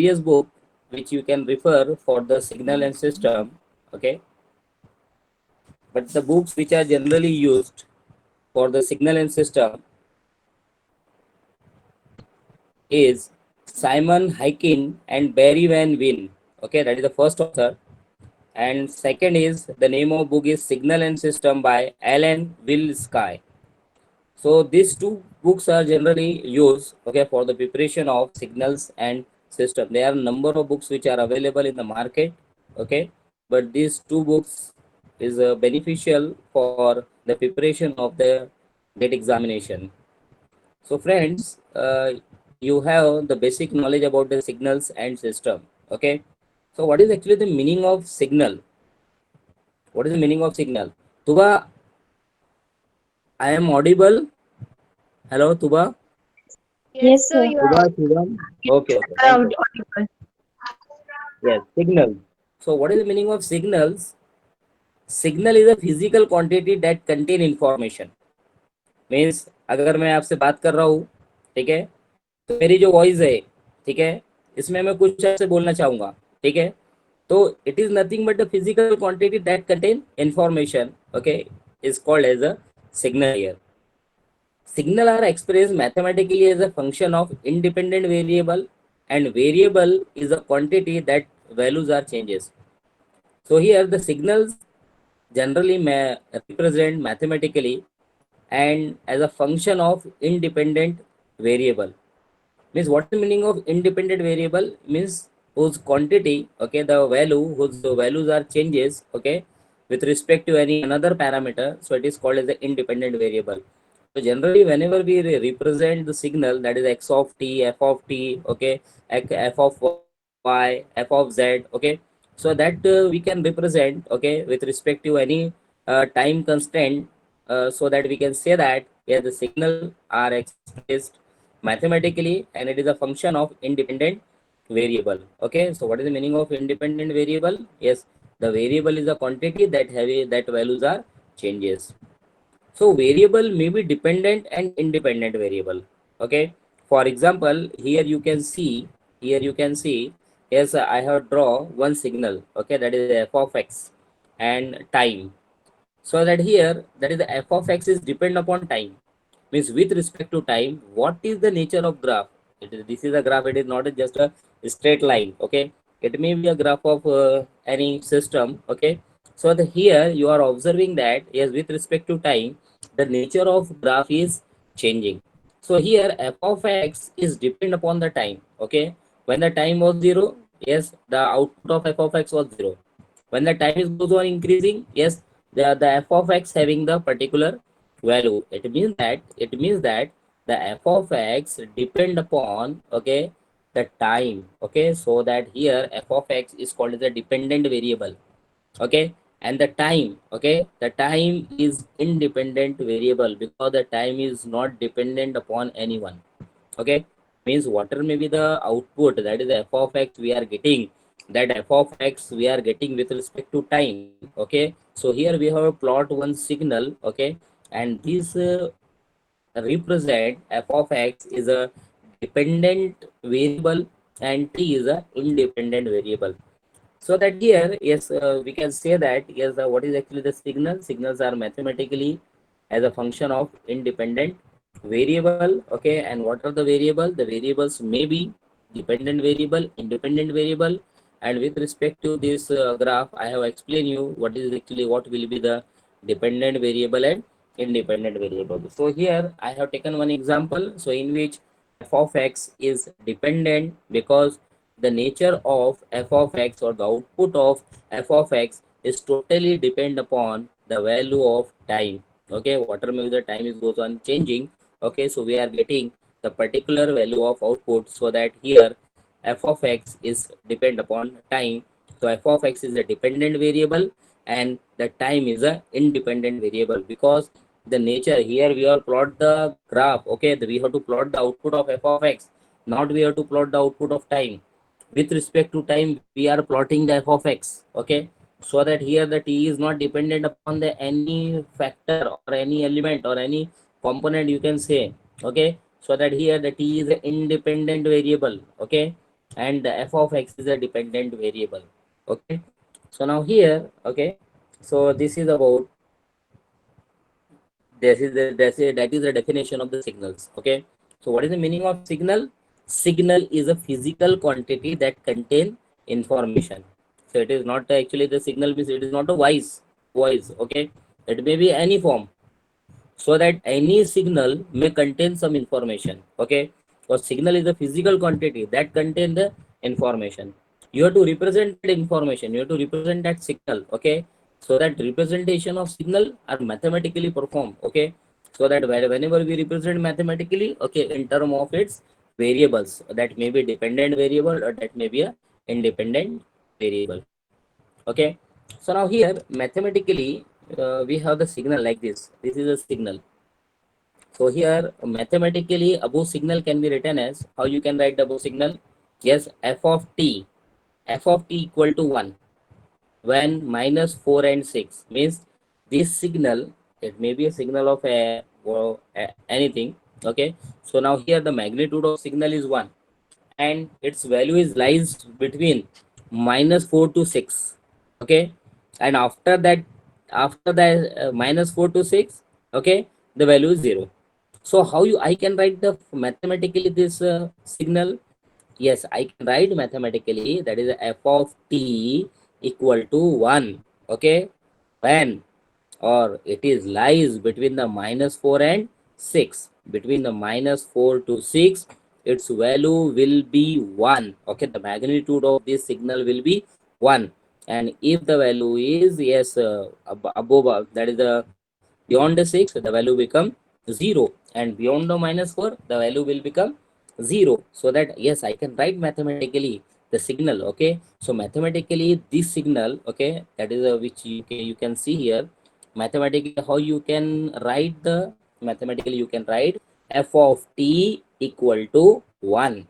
previous book which you can refer for the signal and system, okay, but the books which are generally used for the signal and system is Simon Hykin and Barry Van Wyn. Okay, that is the first author. And second is the name of book is Signal and System by Alan Will Sky. So these two books are generally used, okay, for the preparation of signals and system. There are a number of books which are available in the market, okay, but these two books is beneficial for the preparation of the GATE examination. So friends, you have the basic knowledge about the signals and system, okay. So what is actually the meaning of signal? What is the meaning of signal? Tuba, I am audible. Hello, Tuba. Yes, Yes, sir, sir. you Tuba, are Shubham. Okay, okay, thank you. audible. Yes, signal. So what is the meaning of signals? Signal is a physical quantity that contain information. Means अगर मैं आपसे बात कर रहा हूँ, ठीक है, तो मेरी जो वॉइस है, ठीक है, इसमें मैं कुछ आपसे बोलना चाहूंगा, ठीक है, तो it is nothing but the physical quantity that contain information, okay, is called as a signal here. Signal are expressed mathematically as a function of independent variable, and variable is a quantity that values are changes. So here the signals generally may represent mathematically and as a function of independent variable. Means what is the meaning of independent variable? Means whose quantity, okay, the value whose values are changes, okay, with respect to any another parameter, so it is called as the independent variable. So generally whenever we represent the signal, that is x of t, f of t, okay, f of y, f of z, okay, so that we can represent, okay, with respect to any time constant, so that we can say that yeah, the signal are expressed mathematically and it is a function of independent variable. Okay, so what is the meaning of independent variable? Yes, the variable is a quantity that have that values are changes. So variable may be dependent and independent variable. Okay, for example, here you can see, yes, I have draw one signal, okay, that is f of x and time. So that here, that is the f of x is depend upon time. Means with respect to time, what is the nature of graph? This is a graph, it is not just a straight line, okay. It may be a graph of any system, okay. So the here you are observing that yes, with respect to time, the nature of graph is changing. So here f of x is depend upon the time, okay. When the time was 0, yes, the output of f of x was 0. When the time is goes on increasing, yes, the f of x having the particular value. It means that the f of x depend upon, okay, the time, okay. So that here f of x is called as a dependent variable, okay, and the time, okay, the time is independent variable because the time is not dependent upon anyone, okay. Means whatever may be the output, that is the f of x we are getting, that f of x we are getting with respect to time, okay. So here we have a plot one signal, okay, and this represent f of x is a dependent variable and t is a independent variable. So that here, yes, we can say that yes, what is actually the signal? Signals are mathematically as a function of independent variable, okay. And what are the variable? The variables may be dependent variable, independent variable, and with respect to this graph, I have explained you what is actually what will be the dependent variable and independent variable. So here I have taken one example, so in which f of x is dependent because the nature of f of x or the output of f of x is totally depend upon the value of time, okay. Whatever maybe the time is goes on changing, okay, so we are getting the particular value of output. So that here f of x is depend upon time, so f of x is a dependent variable and the time is a independent variable because the nature here we are plot the graph, okay, we have to plot the output of f of x, not we have to plot the output of time. With respect to time we are plotting the f of x, okay, so that here the t is not dependent upon the any factor or any element or any component you can say, okay. So that here the t is an independent variable, okay. and the f of x is a dependent variable. Okay, so now here, okay, so this is about, that is the definition of the signals. Okay, so what is the meaning of signal? Signal is a physical quantity that contain information. So it is not actually, the signal means it is not a voice. Okay, it may be any form, so that any signal may contain some information. Okay, or signal is a physical quantity that contain the information. You have to represent that information, you have to represent that signal. Okay, so that representation of signal are mathematically performed. Okay, so that whenever we represent mathematically, okay, in term of its variables, that may be dependent variable or that may be a independent variable. Okay, so now here mathematically, we have the signal like this is a signal. So here mathematically above signal can be written as, how you can write the above signal? Yes, f of t equal to 1 when minus 4 and 6 means this signal, it may be a signal of a, or anything. Okay, so now here the magnitude of signal is 1 and its value is lies between minus 4 to 6. Okay, and after that minus 4 to 6, okay, the value is 0. So how you, I can write the mathematically this signal? Yes, I can write mathematically, that is f of t equal to 1. Okay, when, or it is lies between the minus 4 and 6. Between the minus 4 to 6, its value will be 1. Okay, the magnitude of this signal will be 1. And if the value is, yes, above, that is the beyond the 6, the value become 0, and beyond the minus 4, the value will become 0. So that, yes, I can write mathematically the signal. Okay, so mathematically this signal, okay, that is which you can see here. Mathematically how you can write the, mathematically you can write f of t equal to 1,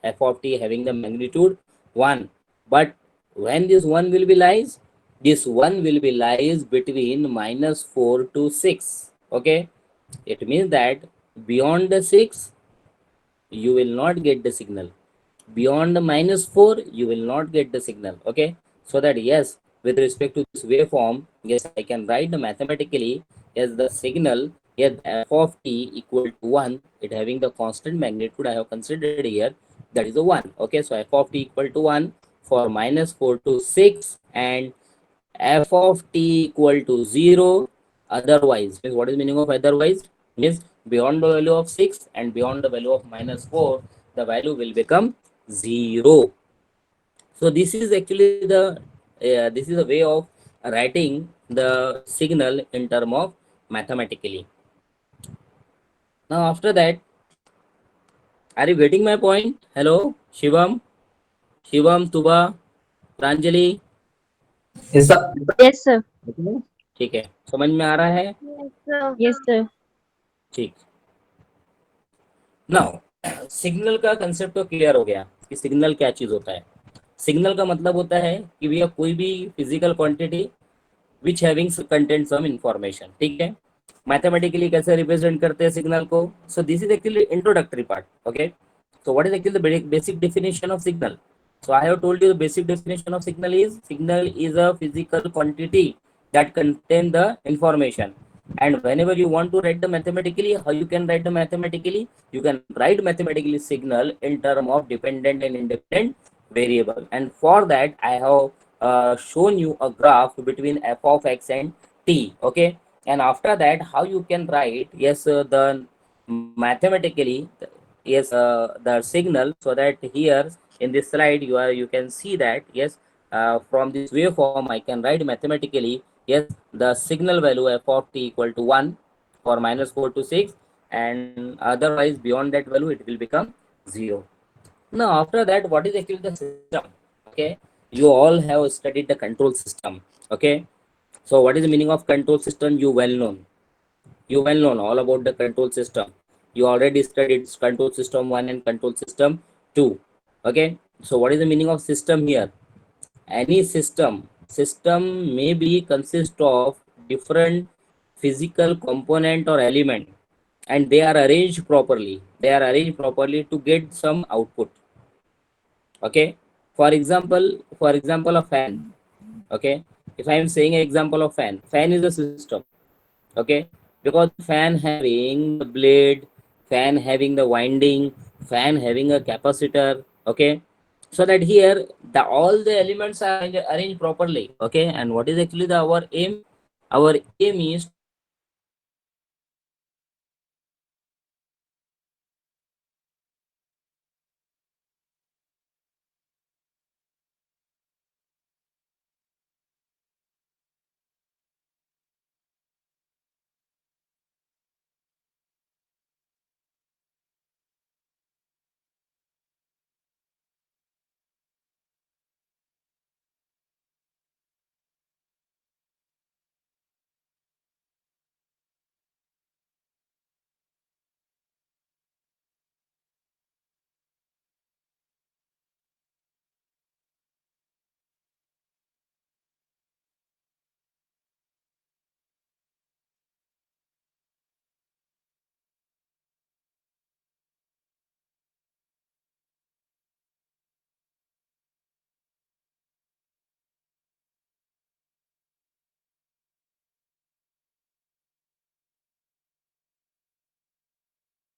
f of t having the magnitude 1. But when this 1 will be lies, this 1 will be lies between minus 4 to 6. Okay, it means that beyond the 6 you will not get the signal, beyond the minus 4 you will not get the signal. Okay, so that, yes, with respect to this waveform, yes, I can write the mathematically as the signal, yes, f of t equal to 1, it having the constant magnitude I have considered here, that is the 1. Okay, so f of t equal to 1 for minus 4 to 6, and f of t equal to 0 otherwise. Means what is meaning of otherwise? Means beyond the value of 6 and beyond the value of minus 4, the value will become 0. So this is actually the, this is a way of writing the signal in term of mathematically. Now after that, are you getting my point? Hello, Shivam, Tuba, Pranjali. Yes, sir. Yes, sir. ठीक है, समझ में आ रहा है? Yes, sir. ठीक. Now signal का concept तो clear हो गया कि सिग्नल क्या चीज होता है. सिग्नल का मतलब होता है कि भैया कोई भी physical quantity which having content some information. ठीक है, मैथमेटिकली कैसे रिप्रेजेंट करते हैं सिग्नल को? So this is actually introductory part. Okay, so what is actually the basic definition of signal? So I have told you the basic definition of signal is a physical quantity that contain the information. And whenever you want to write the mathematically, how you can write the mathematically? You can write mathematically signal in term of dependent and independent variable. And for that I have shown you a graph between f of x and t. Okay, and after that how you can write, yes, the mathematically, yes, the signal, so that here in this slide you can see that, yes, from this waveform I can write mathematically, yes, the signal value f of t equal to 1 for minus 4 to 6, and otherwise beyond that value it will become 0. Now after that, what is actually the system? Okay, you all have studied the control system. Okay, so what is the meaning of control system? You well known all about the control system. You already studied control system 1 and control system 2. Okay, so what is the meaning of system here? Any system may be consist of different physical component or element, and they are arranged properly to get some output. Okay, for example a fan. Okay, if I am saying an example of fan is a system. Okay, because fan having the blade, fan having the winding, fan having a capacitor. Okay, so that here the all the elements are arranged properly. Okay, and what is actually the our aim? Our aim is to get the desired output. Okay, so that here the all the elements are arranged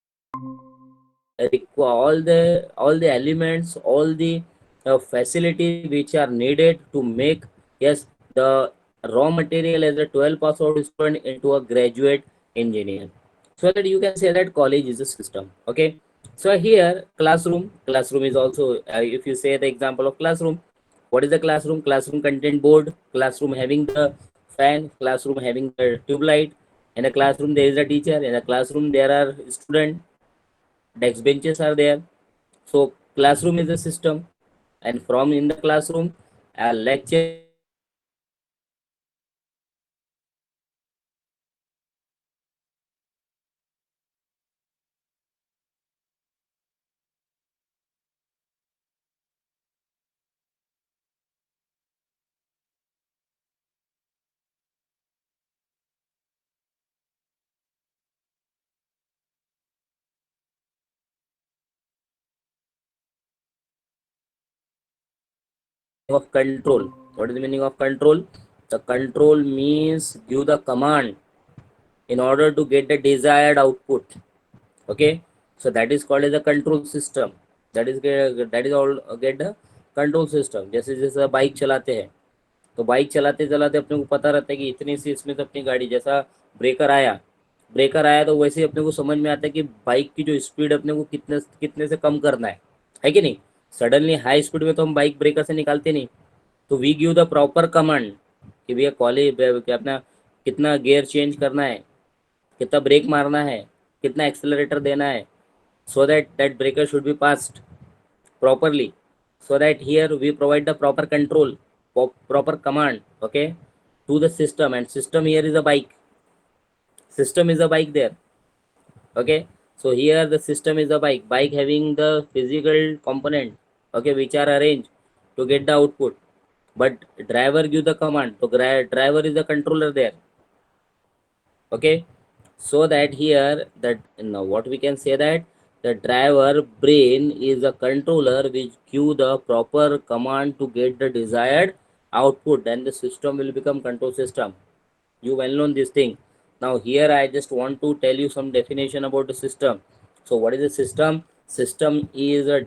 properly. Okay, so that all the elements, all the facilities which are needed to make, yes, the raw material as a 12 pass out student into a graduate engineer. So that you can say that college is a system. Okay, so here classroom is also, if you say the example of classroom, what is the classroom content board, classroom having the fan, classroom having the tube light. In a classroom there is a teacher, in a classroom there are student, desk benches are there. So classroom is a system, and from in the classroom a lecture is being given to the student. Okay, so that here the student is listening to the lecture. Okay, so that here of control. What is the meaning of control? The control means give the command in order to get the desired output. Okay, so that is called as a control system. That is all get the control system. जैसे जैसे bike चलाते हैं, तो bike चलाते चलाते अपने को पता रहता है कि इतनी सी इसमें तो अपनी गाड़ी, जैसा ब्रेकर आया तो वैसे ही अपने को समझ में आता है कि बाइक की जो स्पीड अपने को कितने कितने से कम करना है कि नहीं? सडनली हाई स्पीड में तो हम बाइक ब्रेकर से निकालते नहीं। तो we give the proper command कि भैया कॉलेज कि अपना कितना गियर चेंज करना है, कितना ब्रेक मारना है, कितना एक्सेलरेटर देना है, so that breaker should be passed properly. So that here we provide the proper control, proper command. Okay, to the system, and system here is a bike. System is a bike there. Okay, so here the system is a bike having the physical component, okay, which are arranged to get the output. But driver give the command, so driver is the controller there. Okay, so that here that now what we can say that the driver brain is a controller which give the proper command to get the desired output, then the system will become control system. You well know this thing. Now here I just want to tell you some definition about the system. So what is a system? System is a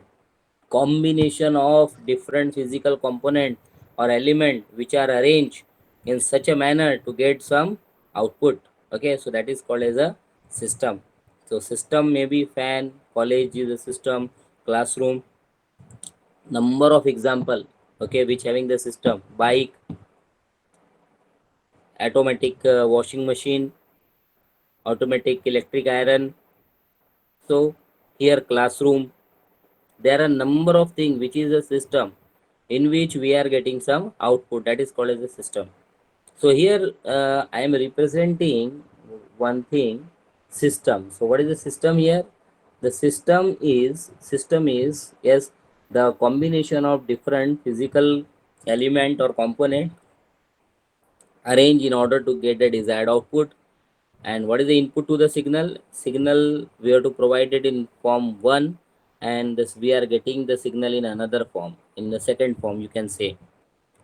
combination of different physical component or element which are arranged in such a manner to get some output. Okay, so that is called as a system. So system may be fan, college is a system, classroom, number of example, okay, which having the system, bike, automatic washing machine, automatic electric iron. So here classroom, there are number of things which is a system in which we are getting some output, that is called as a system. So here I am representing one thing, system. So what is the system here? The system is yes, the combination of different physical element or component arranged in order to get the desired output. And what is the input to the signal? We have to provide it in form 1, and this we are getting the signal in another form, in the second form, you can say.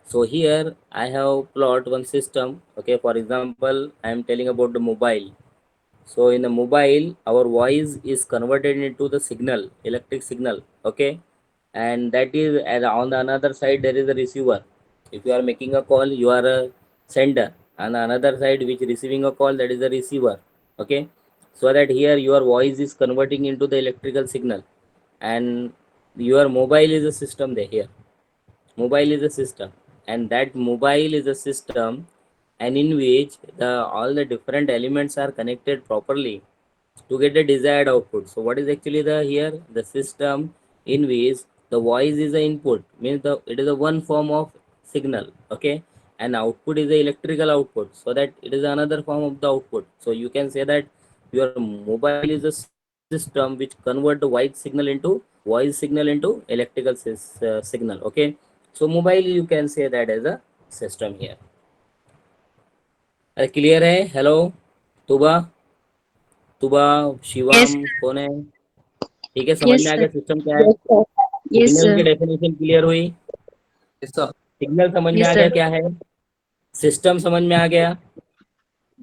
So here I have plot one system. Okay, for example, I am telling about the mobile. So in the mobile, our voice is converted into the signal, electric signal. Okay, and that is, and on the another side there is a receiver. If you are making a call, you are a sender, and the another side which receiving a call, that is the receiver. Okay, so that here your voice is converting into the electrical signal, and your mobile is a system there. Here mobile is a system, and that mobile is a system, and in which the all the different elements are connected properly to get the desired output. So what is actually the here the system in which the voice is the input, means the it is a one form of signal. Okay, and output is the electrical output, so that it is another form of the output. So you can say that your mobile is a system which convert the voice signal into electrical signal. Okay, so mobile you can say that as a system here. अरे clear है? Hello तुबा, तुबा, Yes, Shivam, कौन है? ठीक है, समझ में yes, आ sir. गया system क्या है? Yes, सिग्नल की sir. डेफिनेशन क्लियर हुई? Yes, sir. सिग्नल समझ में Yes, आ गया sir. क्या है? सिस्टम समझ में आ गया?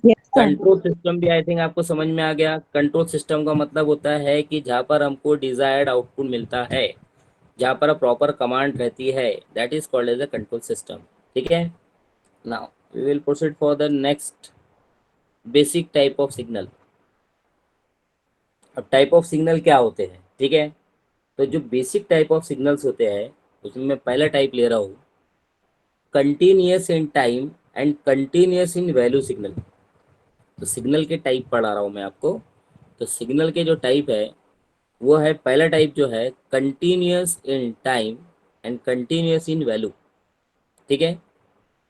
Yes, sir. कंट्रोल सिस्टम भी आई थिंक आपको समझ में आ गया। कंट्रोल सिस्टम का मतलब होता है कि जहाँ पर हमको डिजायर्ड आउटपुट मिलता है, जहाँ पर प्रॉपर कमांड रहती है, that is called as a control system. ठीक है, now we will proceed for the next basic type of signal. अब टाइप ऑफ सिग्नल क्या होते हैं? ठीक है, तो जो बेसिक टाइप ऑफ सिग्नल्स होते हैं उसमें मैं पहला टाइप ले रहा हूँ, continuous in time and continuous in value signal. तो सिग्नल के टाइप पढ़ा रहा हूँ मैं आपको। तो सिग्नल के जो टाइप है वो है, पहला टाइप जो है continuous in time and continuous in value. ठीक है,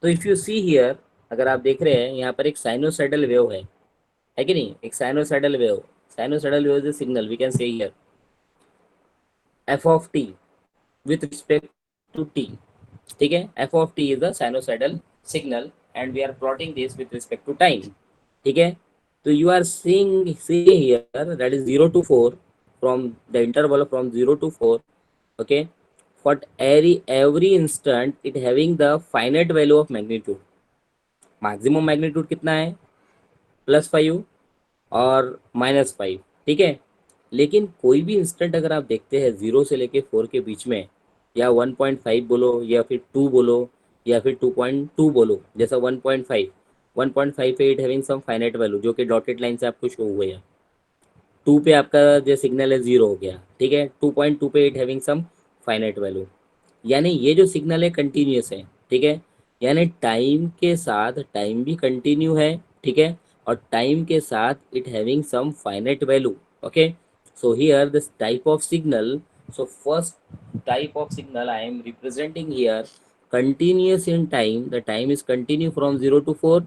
तो इफ यू सी हियर, अगर आप देख रहे हैं यहाँ पर एक साइनोसाइडल वेव है कि नहीं? एक sinusoidal wave, sinusoidal wave is a signal, we can say here F of T with respect to t. ठीक है, f of t is the sinusoidal signal and we are plotting this with respect to time. ठीक है, तो you are seeing here that is 0 to 4, from the interval from 0 to 4. Okay, for every instant it having the finite value of magnitude. maximum magnitude कितना है? +5 और -5। ठीक है, लेकिन कोई भी इंस्टेंट अगर आप देखते हैं 0 से लेके 4 के बीच में, या 1.5 बोलो या फिर 2 बोलो या फिर 2.2 बोलो, जैसा 1.5 पे it having some finite value जो कि डॉटेड लाइन से आपको शो हुए हैं। 2 पे आपका जो सिग्नल है 0 हो गया। ठीक है, 2.2 पे it having some finite value, यानी ये जो सिग्नल है कंटिन्यूस है। ठीक है, यानी टाइम के साथ टाइम भी कंटिन्यू है। ठीक है, और टाइम के साथ it having some finite value. Okay, so here this type of signal, so first type of signal I am representing here, continuous in time, the time is continue from 0 to 4,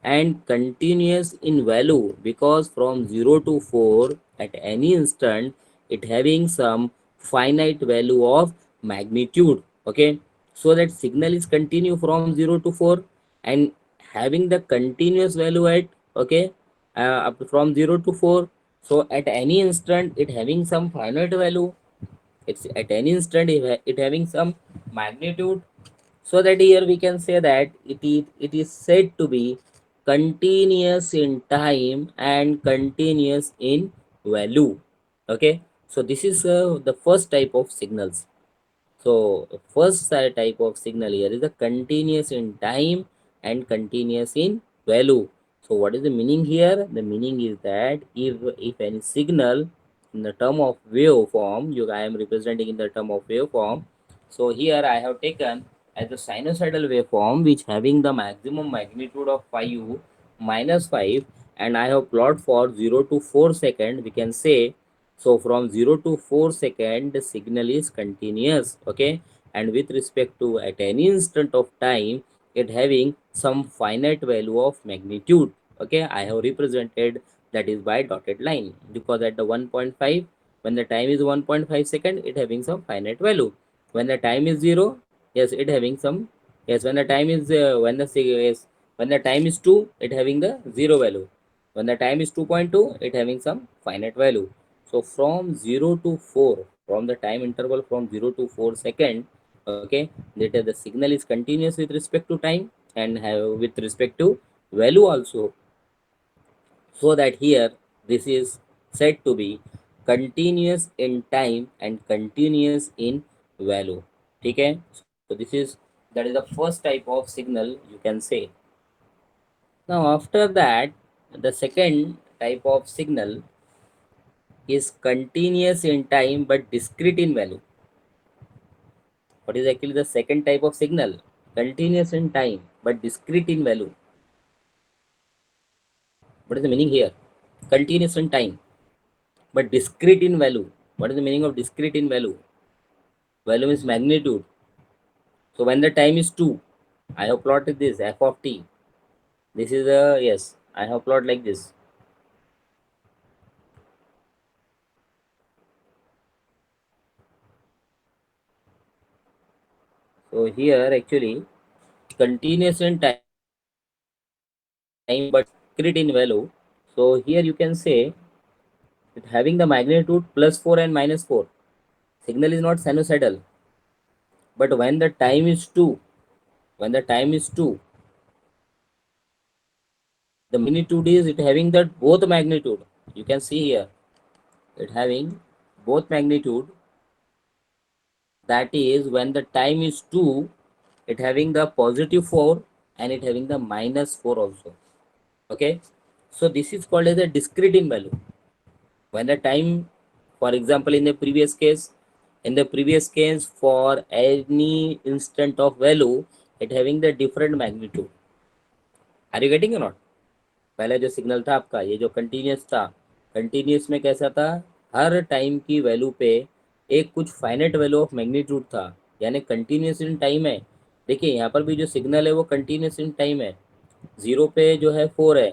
and continuous in value because from 0 to 4 at any instant it having some finite value of magnitude. Okay, so that signal is continue from 0 to 4 and having the continuous value at, okay, up from 0 to 4. So at any instant it having some finite value, it's at any instant it having some magnitude. So that here we can say that it is said to be continuous in time and continuous in value. Okay, so this is the first type of signals. So first type of signal here is the continuous in time and continuous in value. So what is the meaning here? The meaning is that if any signal in the term of waveform, I am representing in the term of waveform. So here I have taken as a sinusoidal waveform which having the maximum magnitude of 5 minus 5, and I have plot for 0 to 4 second, we can say. So from 0 to 4 second the signal is continuous, okay, and with respect to at any instant of time it having some finite value of magnitude, okay. I have represented that is by dotted line, because at the 1.5, when the time is 1.5 second, it having some finite value. When the time is 0, yes, it having some, yes, when the time is yes, when the time is 2, it having the 0 value. When the time is 2.2, it having some finite value. So from 0 to 4, from the time interval from 0 to 4 second, okay, that the signal is continuous with respect to time and have with respect to value also. So that here this is said to be continuous in time and continuous in value. Okay, so this is, that is the first type of signal you can say. Now after that, the second type of signal is continuous in time but discrete in value. What is actually the second type of signal? Continuous in time but discrete in value. What is the meaning here? Continuous in time but discrete in value. What is the meaning of discrete in value? Value is magnitude. So when the time is 2, I have plotted this f of t. This is a, yes, I have plot like this. So here actually continuous in time but discrete in value. So here you can say that having the magnitude plus 4 and minus 4. Signal is not sinusoidal. But when the time is 2, when the time is 2, the magnitude is it having that both magnitude. You can see here it having both magnitude. That is when the time is 2, it having the positive 4 and it having the minus 4 also, okay. So this is called as a discrete in value. When the time, for example, in the previous case for any instant of value, it having the different magnitude. Are you getting or not? पहले जो signal था आपका, ये जो continuous था, continuous में कैसा था, हर टाइम की वैल्यू पे एक कुछ फाइनेट वैल्यू ऑफ मैग्नीट्यूड था, यानी कंटिन्यूस इन टाइम है। देखिए यहाँ पर भी जो सिग्नल है वो कंटिन्यूस इन टाइम है। 0 पे जो है 4 है,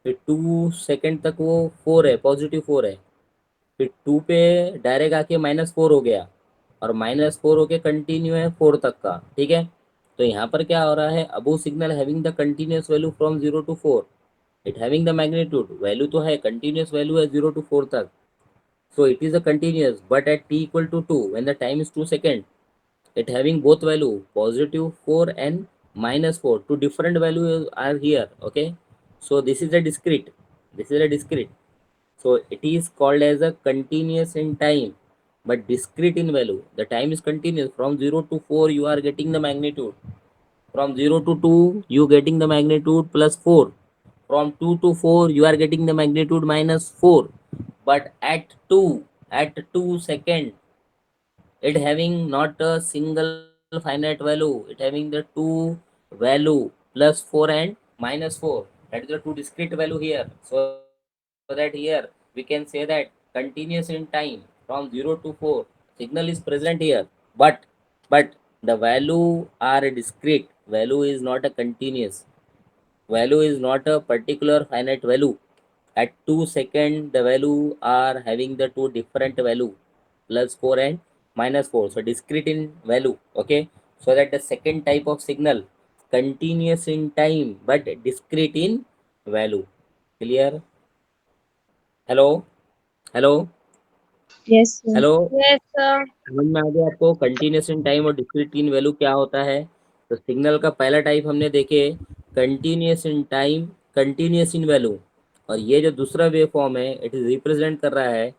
फिर 2 सेकेंड तक वो 4 है, पॉजिटिव 4 है, फिर 2 पे डायरेक्ट आके -4 हो गया, और -4 होके कंटिन्यू है 4 तक का, ठीक है। तो यहाँ पर क्या हो रहा है, अबो signal having the continuous value from 0 to 4, it having the magnitude value तो है, continuous value है 0 to 4 तक, so it is a continuous, but at t equal to 2 when the time is 2 second, it having both value positive 4 and -4, two different values are here, okay. So this is a discrete, this is a discrete. So it is called as a continuous in time but discrete in value. The time is continuous from 0 to 4, you are getting the magnitude. From 0 to 2, you getting the magnitude plus 4. From 2 to 4, you are getting the magnitude minus 4. But at 2 second, it having not a single finite value. It having the two value plus 4 and minus 4. That is the two discrete value here. So that here we can say that continuous in time from 0 to 4, signal is present here. But the value are discrete. Value is not a continuous. Value is not a particular finite value. At 2 second, the value are having the two different value, plus 4 and minus 4. So discrete in value, okay. So that the second type of signal, continuous in time but discrete in value. Clear? Hello? Hello? Yes, sir. Hello, Yes, sir. समझ में आ गया आपको continuous in time और discrete in value क्या होता है? तो signal का पहला टाइप हमने देखे continuous in time, continuous in value, और ये जो दूसरा वेव फॉर्म है इट इज रिप्रेजेंट कर रहा है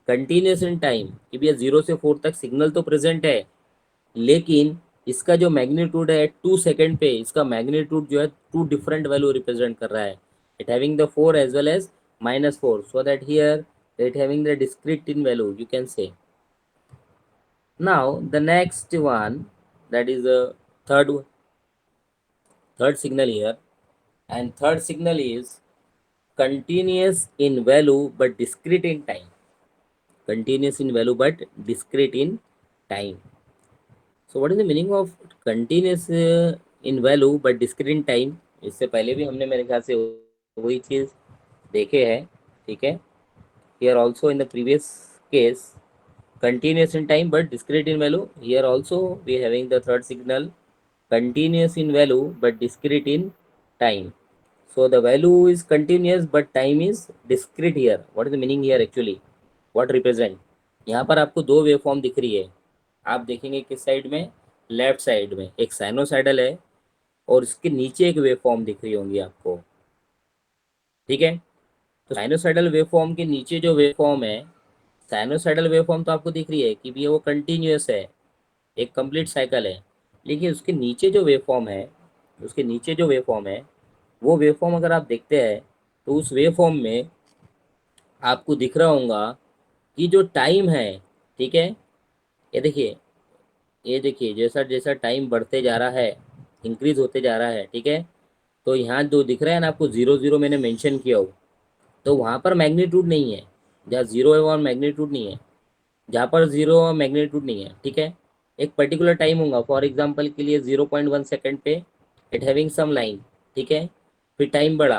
कंटिन्यूस इन टाइम कि भैया 0 से 4 तक सिग्नल तो प्रेजेंट है, लेकिन इसका जो मैग्नीट्यूड है 2 सेकेंड पे, इसका मैग्नीट्यूड जो है टू डिफरेंट वैल्यू रिप्रेजेंट कर रहा है, it having the 4 as well as -4, so that here it having the discrete in value you can say. Now the next one, that is a third signal here, and third signal is continuous in value but discrete in time. Continuous in value but discrete in time. So what is the meaning of continuous in value but discrete in time? इससे पहले भी हमने मेरे ख्याल से वही चीज देखे हैं, ठीक है. Here also in the previous case, continuous in time but discrete in value. Here also we having the third signal, continuous in value but discrete in time. So the value is continuous but time is discrete here. What is the meaning here actually? What represent? यहाँ पर आपको दो wave form दिख रही है. आप देखेंगे किस साइड में, लेफ्ट साइड में एक साइनोसाइडल है और इसके नीचे एक वेव फॉर्म दिख रही होंगी आपको, ठीक है. तो साइनोसाइडल वेव फॉर्म के नीचे जो वेव फॉर्म है, साइनोसाइडल वेव फॉर्म तो आपको दिख रही है कि भी वो कंटिन्यूस है, एक कंप्लीट साइकिल है. लेकिन उसके नीचे जो वेव फॉर्म है, उसके नीचे जो वेव फॉर्म है, वो वेव फॉर्म अगर आप देखते हैं तो उस वेव फॉर्म में आपको दिख रहा होगा कि जो टाइम है, ठीक है, ये देखिए जैसा जैसा टाइम बढ़ते जा रहा है, इंक्रीज होते जा रहा है, ठीक है. तो यहाँ जो दिख रहा है ना आपको 0 0 मैंने मेंशन किया हो, तो वहाँ पर मैग्नीट्यूड नहीं है. जहाँ 0 है वहाँ मैग्नीट्यूड नहीं है, जहाँ पर 0 मैग्नीट्यूड नहीं है, ठीक है. एक पर्टिकुलर टाइम होगा, फॉर एग्जांपल के लिए 0.1 सेकेंड पे इट हैविंग सम लाइन, ठीक है. फिर टाइम बढ़ा,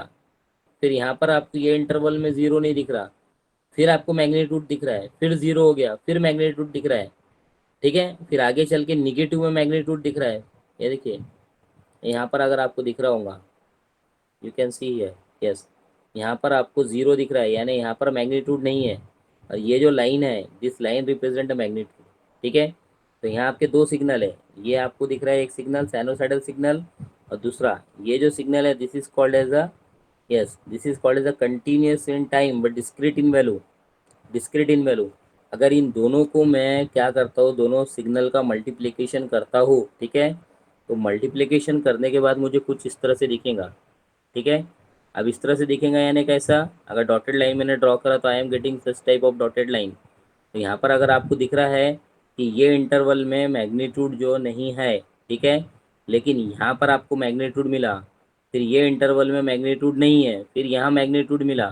फिर यहाँ पर आपको ये इंटरवल में 0 नहीं दिख रहा, फिर आपको मैग्नीट्यूड दिख रहा है, फिर 0 हो गया, फिर मैग्नीट्यूड दिख रहा है, ठीक है. फिर आगे चल के निगेटिव में मैग्नीट्यूड दिख रहा है. ये देखिए यहाँ पर अगर आपको दिख रहा होगा, you can see here, yes, यहाँ पर आपको 0 दिख रहा है, यानी यहाँ पर मैग्नीट्यूड नहीं है. और ये जो लाइन है, this line represent a magnitude, ठीक है. तो यहाँ आपके दो सिग्नल है, ये आपको दिख रहा है एक सिग्नल साइनोसाइडल सिग्नल, और दूसरा ये जो सिग्नल है this is called as a, yes, this is called as a continuous in time but discrete in value. Discrete in value. अगर इन दोनों को मैं क्या करता हूँ, दोनों सिग्नल का मल्टीप्लिकेशन करता हूँ, ठीक है. तो मल्टीप्लिकेशन करने के बाद मुझे कुछ इस तरह से दिखेगा, ठीक है. अब इस तरह से दिखेगा यानी कैसा, अगर डॉटेड लाइन मैंने ड्रॉ करा तो I am getting such type of dotted line. तो यहाँ पर अगर आपको दिख रहा है कि ये इंटरवल में मैग्नीट्यूड जो नहीं है, ठीक है, लेकिन यहाँ पर आपको मैग्नीट्यूड मिला, फिर ये इंटरवल में मैग्नीट्यूड नहीं है, फिर यहाँ मैग्नीट्यूड मिला,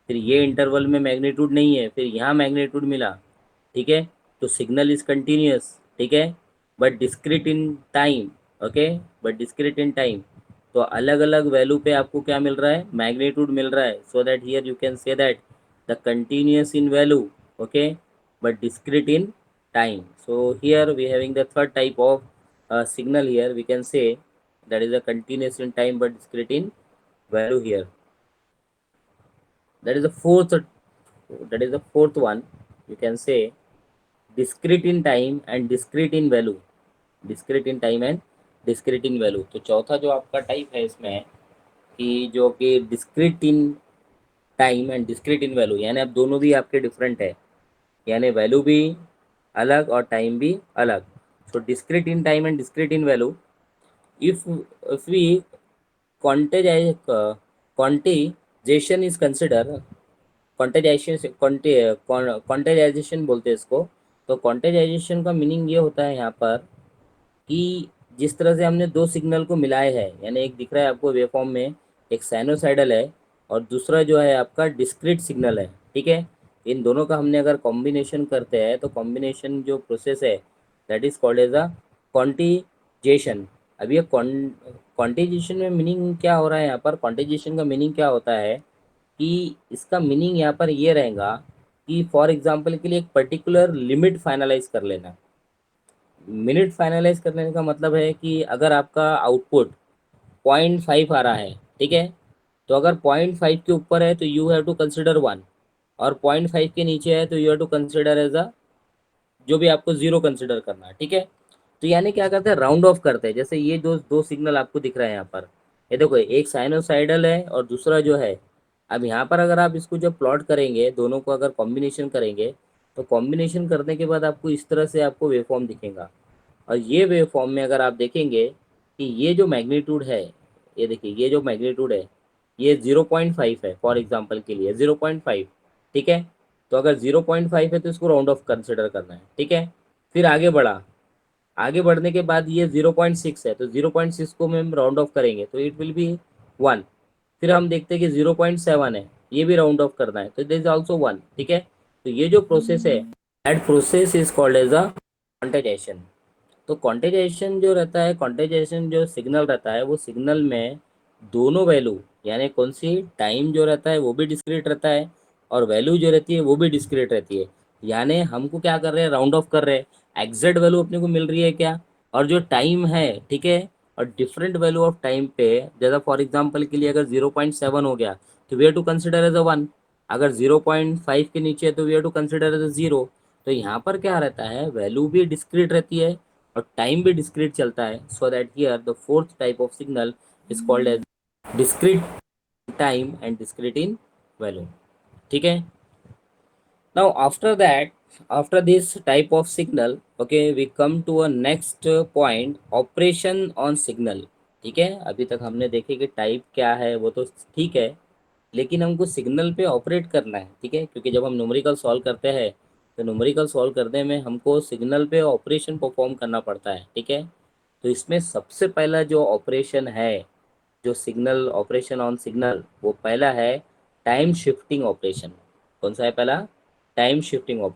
फिर ये इंटरवल में मैग्नीट्यूड नहीं है, फिर यहाँ मैग्नीट्यूड मिला, ठीक है. तो सिग्नल इज कंटिन्यूस, ठीक है, but discrete in time, okay, but discrete in time. तो अलग अलग वैल्यू पे आपको क्या मिल रहा है, मैग्नीट्यूड मिल रहा है. So that here you can say that the continuous in value, okay, but discrete in time. So here we having the third type of signal here, we can say that is a continuous in time but discrete in value here. That is the fourth one, you can say discrete in time and discrete in value. Discrete in time and discrete in value. तो चौथा जो आपका type है इसमें कि जो कि discrete in time and discrete in value, यानी अब दोनों भी आपके डिफरेंट है, यानी वैल्यू भी अलग और टाइम भी अलग. So discrete in time and discrete in value, if we quantize quantization is consider, quantization बोलते हैं इसको. तो क्वांटाइजेशन का मीनिंग ये होता है यहाँ पर कि जिस तरह से हमने दो सिग्नल को मिलाए हैं, यानी एक दिख रहा है आपको वेवफॉर्म में, एक साइनोसाइडल है और दूसरा जो है आपका डिस्क्रीट सिग्नल है, ठीक है. इन दोनों का हमने अगर कॉम्बिनेशन करते हैं तो कॉम्बिनेशन जो प्रोसेस है that is called as a quantization. अब ये क्वांटिजेशन में मीनिंग क्या हो रहा है, यहाँ पर क्वांटिजेशन का मीनिंग क्या होता है कि इसका मीनिंग यहाँ पर ये रहेगा कि फॉर एग्जांपल के लिए एक पर्टिकुलर लिमिट फाइनलाइज कर लेना. मिनट फाइनलाइज करने का मतलब है कि अगर आपका आउटपुट 0.5 आ रहा है, ठीक है, तो अगर 0.5 के ऊपर है तो यू हैव टू कंसिडर 1, और 0.5 के नीचे है तो you have to consider as a, जो भी आपको 0 कंसिडर करना है, ठीक है. तो यानी क्या करते हैं, राउंड ऑफ करते हैं. जैसे ये दो दो सिग्नल आपको दिख रहे हैं यहाँ पर, ये देखो एक साइनोसाइडल है और दूसरा जो है, अब यहाँ पर अगर आप इसको जब प्लॉट करेंगे, दोनों को अगर कॉम्बिनेशन करेंगे, तो कॉम्बिनेशन करने के बाद आपको इस तरह से आपको वेवफॉर्म दिखेगा. और ये वेव फॉर्म में अगर आप देखेंगे कि ये जो मैग्नीट्यूड है, ये देखिए ये जो मैग्नीट्यूड है ये 0.5 है, फॉर एग्जांपल के लिए 0.5, ठीक है. तो अगर 0.5 है तो इसको राउंड ऑफ कंसिडर करना है, ठीक है. फिर आगे बढ़ा, आगे बढ़ने के बाद ये 0.6 है, तो 0.6 को हम राउंड ऑफ करेंगे तो इट विल बी 1। फिर हम देखते हैं कि 0.7 है, ये भी राउंड ऑफ करना है तो दिस इज ऑल्सो 1। ठीक है, तो ये जो प्रोसेस है, that process is called as a quantization. तो क्वांटाइजेशन जो रहता है, क्वांटाइजेशन जो सिग्नल रहता है, वो सिग्नल में दोनों वैल्यू, यानी कौन सी टाइम जो रहता है वो भी डिस्क्रीट रहता है और वैल्यू जो रहती है वो भी डिस्क्रीट रहती है। यानी हमको क्या कर रहे हैं, राउंड ऑफ कर रहे हैं, एग्जैक्ट वैल्यू अपने को मिल रही है क्या, और जो टाइम है, ठीक है, और डिफरेंट वैल्यू ऑफ टाइम पे, जैसा फॉर एग्जांपल के लिए अगर 0.7 हो गया तो we have to consider as a 1, अगर 0.5 के नीचे है तो we have to consider as a 0। तो यहाँ पर क्या रहता है, वैल्यू भी डिस्क्रीट रहती है और टाइम भी डिस्क्रीट चलता है। So that here the fourth type of signal is called as discrete time and discrete in value. ठीक है, now after that, after this type of signal, okay, we come to a next point, operation on signal। ठीक है, अभी तक हमने देखे कि type क्या है वो तो ठीक है, लेकिन हमको सिग्नल पे ऑपरेट करना है। ठीक है, क्योंकि जब हम न्यूमेरिकल सॉल्व करते हैं तो न्यूमेरिकल सॉल्व करने में हमको सिग्नल पे ऑपरेशन परफॉर्म करना पड़ता है। ठीक है, तो इसमें सबसे पहला जो ऑपरेशन है, जो सिग्नल ऑपरेशन ऑन सिग्नल, वो पहला है टाइम शिफ्टिंग ऑपरेशन। कौन सा है पहला, टाइम शिफ्टिंग ऑपरेशन।